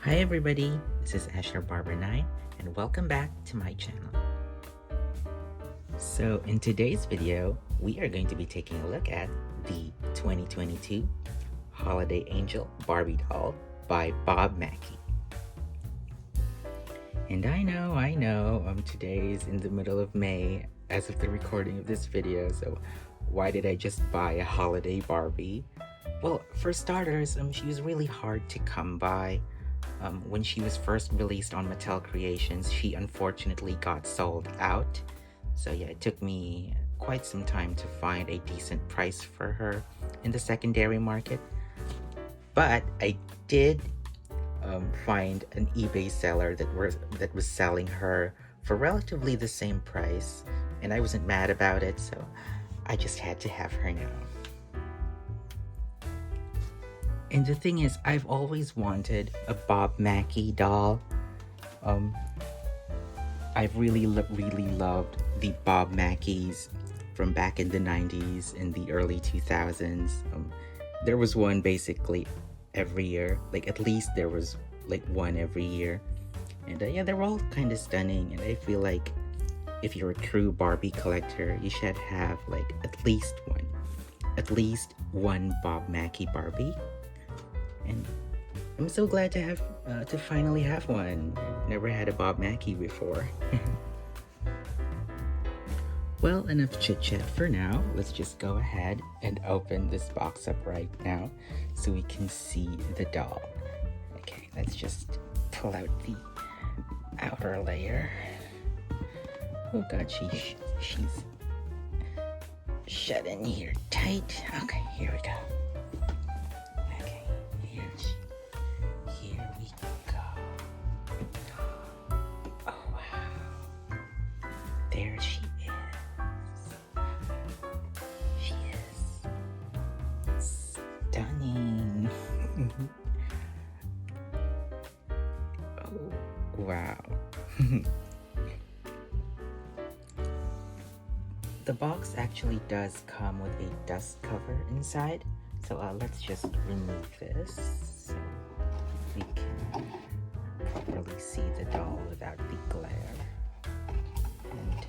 Hi everybody, this is Barber9 and welcome back to my channel. So in today's video, we are going to be taking a look at the 2022 Holiday Angel Barbie doll by Bob Mackie. And I know, today is in the middle of May as of the recording of this video, so why did I just buy a holiday Barbie? Well, for starters, she was really hard to come by. When she was first released on Mattel Creations, she unfortunately got sold out. So yeah, it took me quite some time to find a decent price for her in the secondary market. But I did find an eBay seller that was selling her for relatively the same price, and I wasn't mad about it, so I just had to have her now. And the thing is, I've always wanted a Bob Mackie doll. I've really loved the Bob Mackies from back in the 90s and the early 2000s. There was one basically every year, like at least there was like one every year. And yeah, they're all kind of stunning, and I feel like if you're a true Barbie collector, you should have like at least one Bob Mackie Barbie. And I'm so glad to have to finally have one. I've never had a Bob Mackie before. Well, enough chit chat for now. Let's just go ahead and open this box up right now so we can see the doll. Okay, let's just pull out the outer layer. Oh god, she's shut in here tight. Okay, here we go. Here we go. Oh wow. There she is. She is stunning. Oh wow. The box actually does come with a dust cover inside, so let's just remove this so we can properly see the doll without the glare. And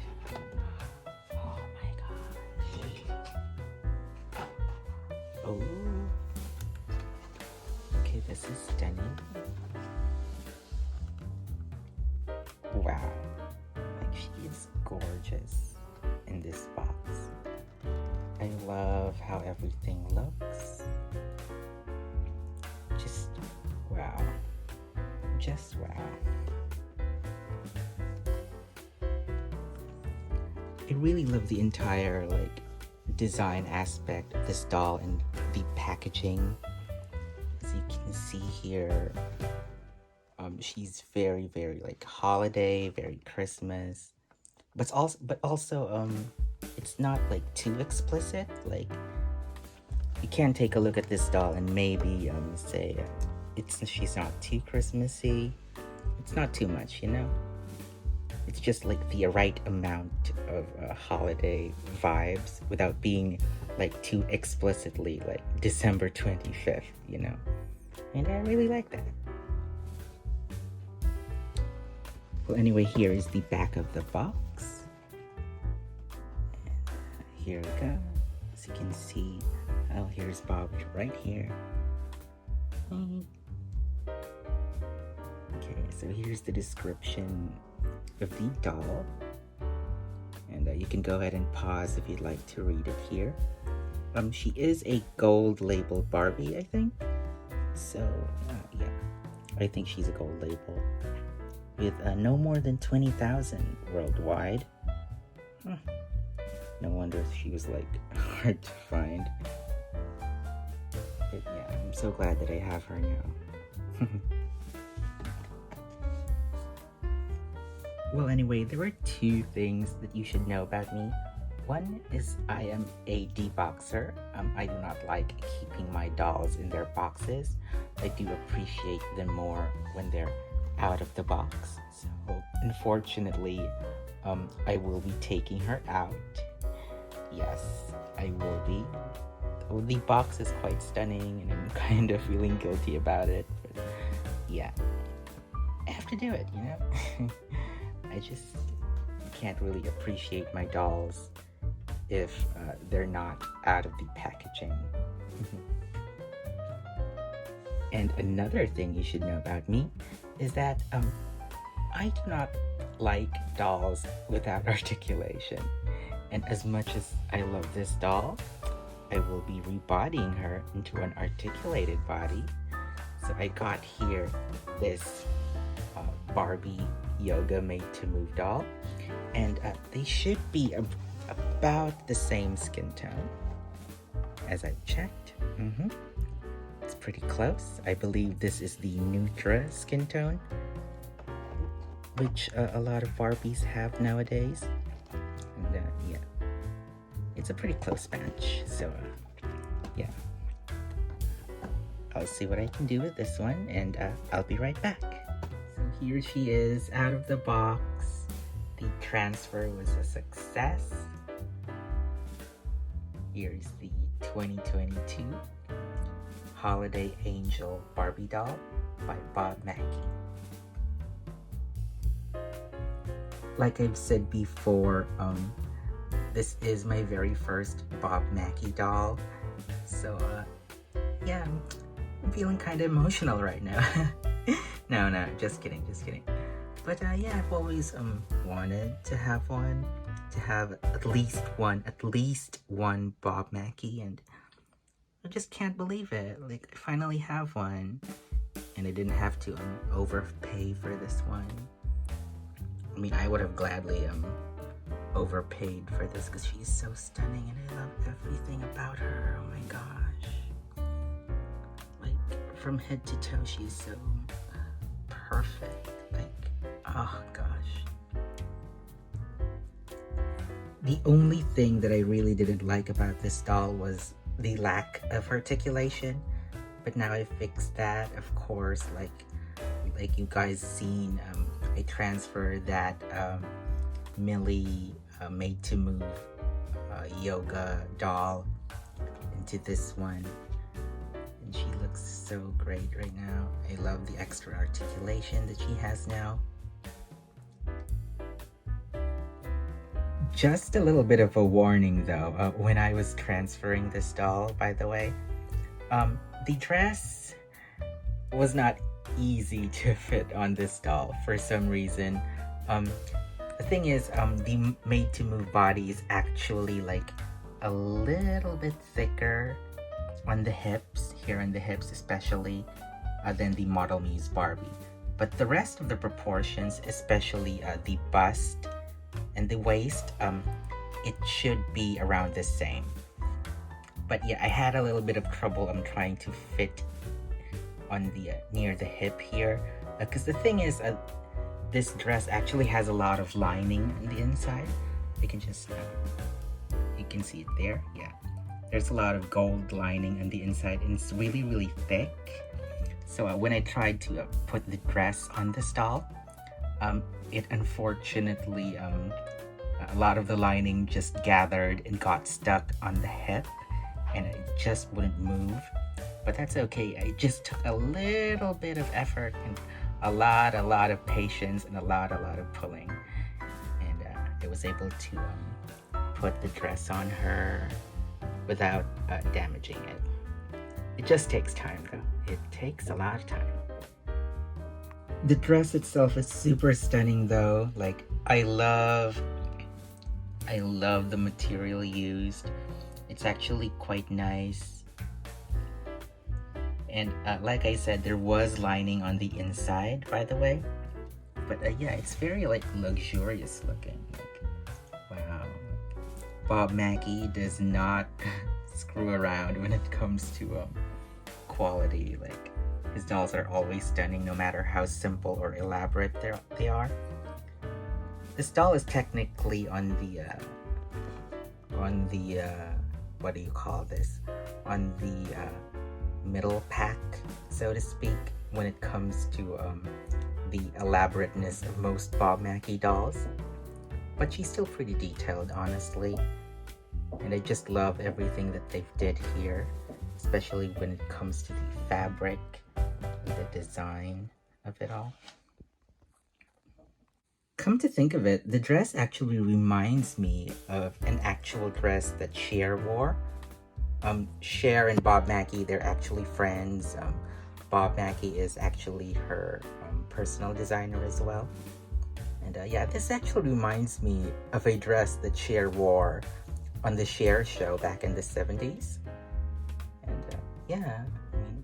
oh my gosh. Oh. Okay, this is stunning. Wow. Like, she is gorgeous in this box. I love how everything looks. Just wow. Just wow. I really love the entire like design aspect of this doll and the packaging. As you can see here, she's very like holiday, very Christmas. But also it's not like too explicit. Like, you can take a look at this doll and maybe say she's not too Christmassy. It's not too much, you know? It's just like the right amount of holiday vibes without being like too explicitly like December 25th, you know? And I really like that. Well, anyway, here is the back of the box. And here we go. As you can see, oh, here's Bob right here. Okay, so here's the description of the doll. And you can go ahead and pause if you'd like to read it here. She is a gold label Barbie, I think. So, yeah, I think she's a gold label. With no more than 20,000 worldwide. No wonder she was like hard to find. But yeah, I'm so glad that I have her now. Well, anyway, there are two things that you should know about me. One is I am a deboxer. I do not like keeping my dolls in their boxes. I do appreciate them more when they're out of the box. So unfortunately, I will be taking her out. Yes, I will be. Though the box is quite stunning and I'm kind of feeling guilty about it. But yeah, to do it, you know? I just can't really appreciate my dolls if they're not out of the packaging. And another thing you should know about me is that I do not like dolls without articulation. And as much as I love this doll, I will be rebodying her into an articulated body. So I got here this Barbie yoga made to move doll, and they should be about the same skin tone as I've checked. It's pretty close. I believe this is the Nutra skin tone, which a lot of Barbies have nowadays. And yeah, it's a pretty close match. So yeah, I'll see what I can do with this one, and I'll be right back. So here she is out of the box. The transfer was a success. Here's the 2022 Holiday Angel Barbie doll by Mackie. Like I've said before, this is my very first Mackie doll. So yeah, I'm feeling kind of emotional right now. No, just kidding. But yeah, I've always wanted to have one, to have at least one Mackie, and I just can't believe it. Like, I finally have one, and I didn't have to overpay for this one. I mean, I would have gladly overpaid for this because she's so stunning, and I love everything about her. Oh my gosh. Like, from head to toe, she's so perfect. Like, oh gosh. The only thing that I really didn't like about this doll was the lack of articulation, but now I fixed that. Of course, like you guys seen, I transferred that Millie made to move yoga doll into this one, and she looks so great right now. I love the extra articulation that she has now. Just a little bit of a warning though, when I was transferring this doll, by the way, the dress was not easy to fit on this doll for some reason. The thing is, the made to move body is actually like a little bit thicker on the hips, here on the hips especially, than the Model Muse Barbie. But the rest of the proportions, especially the bust and the waist, it should be around the same. But yeah, I had a little bit of trouble trying to fit on the near the hip here, because the thing is, this dress actually has a lot of lining on the inside. You can just you can see it there. Yeah, there's a lot of gold lining on the inside, and it's really thick. So when I tried to put the dress on this doll, it unfortunately a lot of the lining just gathered and got stuck on the hip, and it just wouldn't move. But that's okay. It just took a little bit of effort and a lot of patience and a lot of pulling, and I was able to put the dress on her without damaging it. It just takes time though. It takes a lot of time. The dress itself is super stunning though. Like, I love the material used. It's actually quite nice. And like I said, there was lining on the inside, by the way. But yeah, it's very like luxurious looking. Like, wow. Mackie does not screw around when it comes to quality. Like, his dolls are always stunning, no matter how simple or elaborate they are. This doll is technically on the what do you call this? On the middle pack, so to speak, when it comes to the elaborateness of most Mackie dolls. But she's still pretty detailed, honestly. And I just love everything that they've did here, especially when it comes to the fabric and the design of it all. Come to think of it, the dress actually reminds me of an actual dress that Cher wore. Cher and Bob Mackie, they're actually friends. Bob Mackie is actually her personal designer as well. And yeah, this actually reminds me of a dress that Cher wore on the Cher show back in the 70s. And yeah, I mean,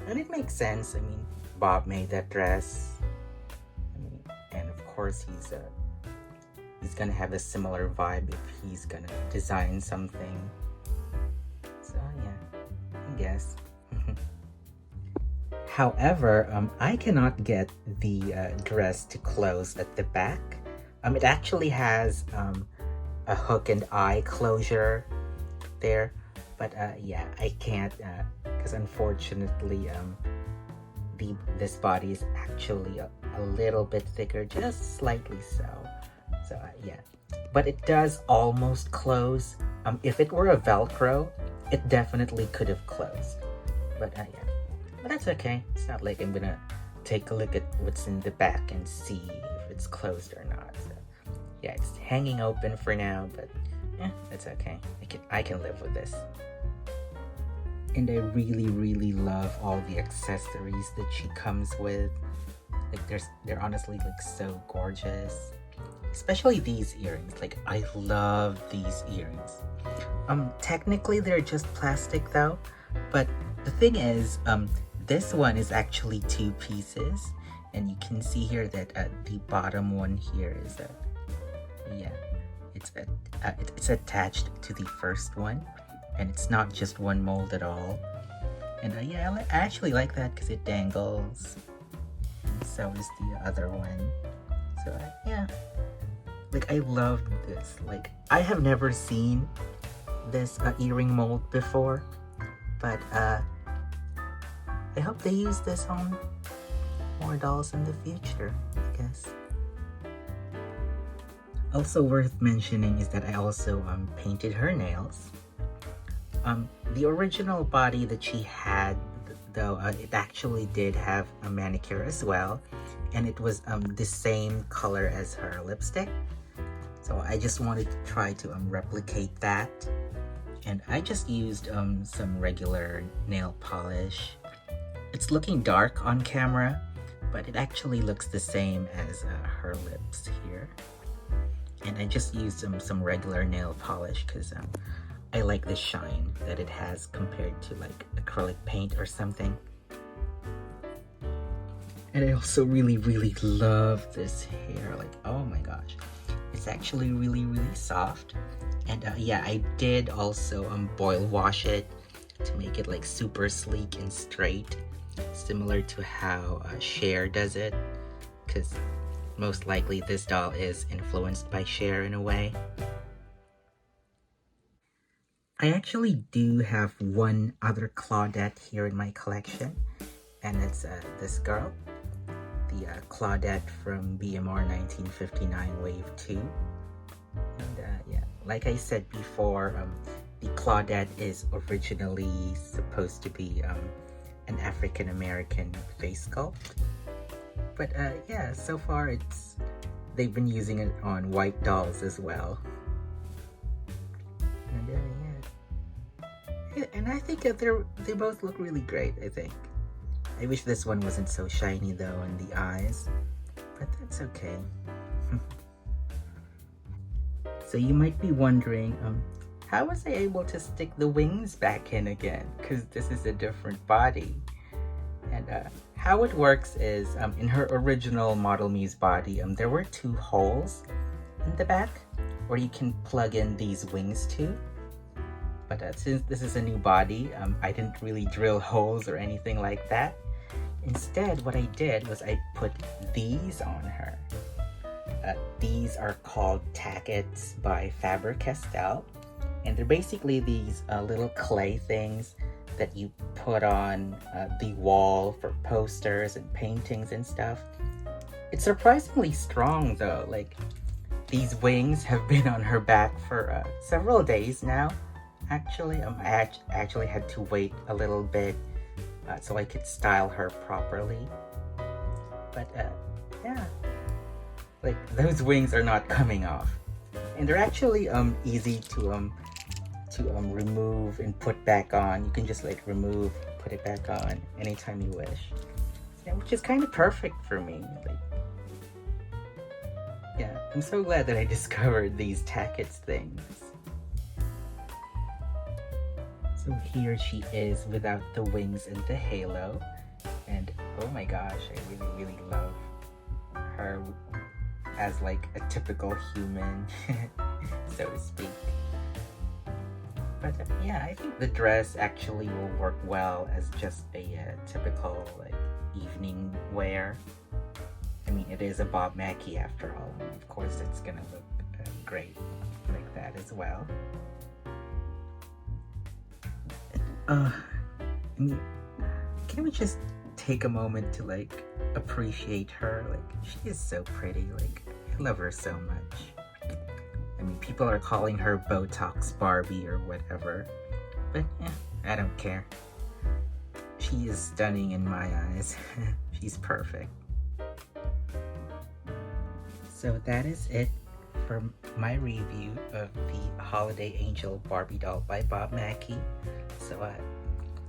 and it makes sense. I mean, Bob made that dress. I mean, and of course he's gonna have a similar vibe if he's gonna design something. So yeah, I guess. However, I cannot get the dress to close at the back. It actually has a hook and eye closure there, but yeah, I can't because unfortunately this body is actually a little bit thicker, just slightly so. So yeah, but it does almost close. If it were a Velcro, it definitely could have closed, but yeah. But that's okay. It's not like I'm gonna take a look at what's in the back and see if it's closed or not. So, yeah, it's hanging open for now, but yeah, that's okay. I can live with this. And I really love all the accessories that she comes with. Like they're honestly like so gorgeous. Especially these earrings. Like I love these earrings. Technically they're just plastic though, but the thing is, this one is actually 2 pieces, and you can see here that the bottom one here is yeah, it's attached to the first one, and it's not just one mold at all. And yeah, I actually like that because it dangles, and so is the other one. So yeah, like I love this. Like I have never seen this earring mold before, but I hope they use this on more dolls in the future, I guess. Also worth mentioning is that I also painted her nails. The original body that she had, though, it actually did have a manicure as well, and it was the same color as her lipstick. So I just wanted to try to replicate that, and I just used some regular nail polish. It's looking dark on camera, but it actually looks the same as her lips here. And I just used some regular nail polish because I like the shine that it has compared to like acrylic paint or something. And I also really love this hair. Like, oh my gosh. It's actually really soft. And yeah, I did also boil wash it to make it like super sleek and straight, similar to how Cher does it, because most likely this doll is influenced by Cher in a way. I actually do have one other Claudette here in my collection, and it's this girl, the Claudette from BMR 1959 Wave 2. And yeah, like I said before, the Claudette is originally supposed to be an African American face sculpt, but yeah, so far they've been using it on white dolls as well. And yeah, and I think they both look really great. I think I wish this one wasn't so shiny though in the eyes, but that's okay. So you might be wondering, how was I able to stick the wings back in again? Because this is a different body. And how it works is, in her original Model Muse body, there were 2 holes in the back where you can plug in these wings to. But since this is a new body, I didn't really drill holes or anything like that. Instead, what I did was I put these on her. These are called tackets by Faber-Castell, and they're basically these little clay things that you put on the wall for posters and paintings and stuff. It's surprisingly strong though. Like, these wings have been on her back for several days now. Actually, I actually had to wait a little bit so I could style her properly. But yeah. like those wings are not coming off, and they're actually easy to remove and put back on. You can just like remove, put it back on anytime you wish, which is kind of perfect for me. Like, yeah, I'm so glad that I discovered these tackets things. So here she is without the wings and the halo, and oh my gosh, I really love her as like a typical human, so to speak. But yeah, I think the dress actually will work well as just a typical like evening wear. I mean, it is a Bob Mackie after all, and of course it's gonna look great like that as well. I mean, can we just take a moment to like appreciate her? Like, she is so pretty. Like, I love her so much. I mean, people are calling her Botox Barbie or whatever, but I don't care. She is stunning in my eyes. She's perfect. So that is it for my review of the Holiday Angel Barbie doll by Bob Mackie. So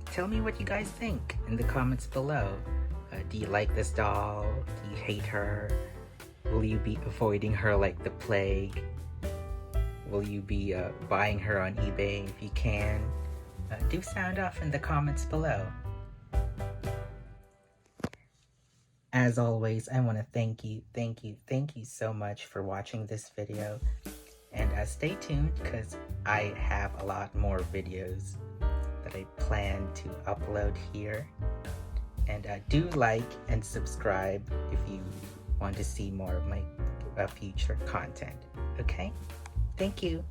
tell me what you guys think in the comments below. Do you like this doll? Do you hate her? Will you be avoiding her like the plague? Will you be buying her on eBay if you can? Do sound off in the comments below. As always, I want to thank you so much for watching this video. And stay tuned, because I have a lot more videos that I plan to upload here. And do like and subscribe if you want to see more of my future content. Okay? Thank you.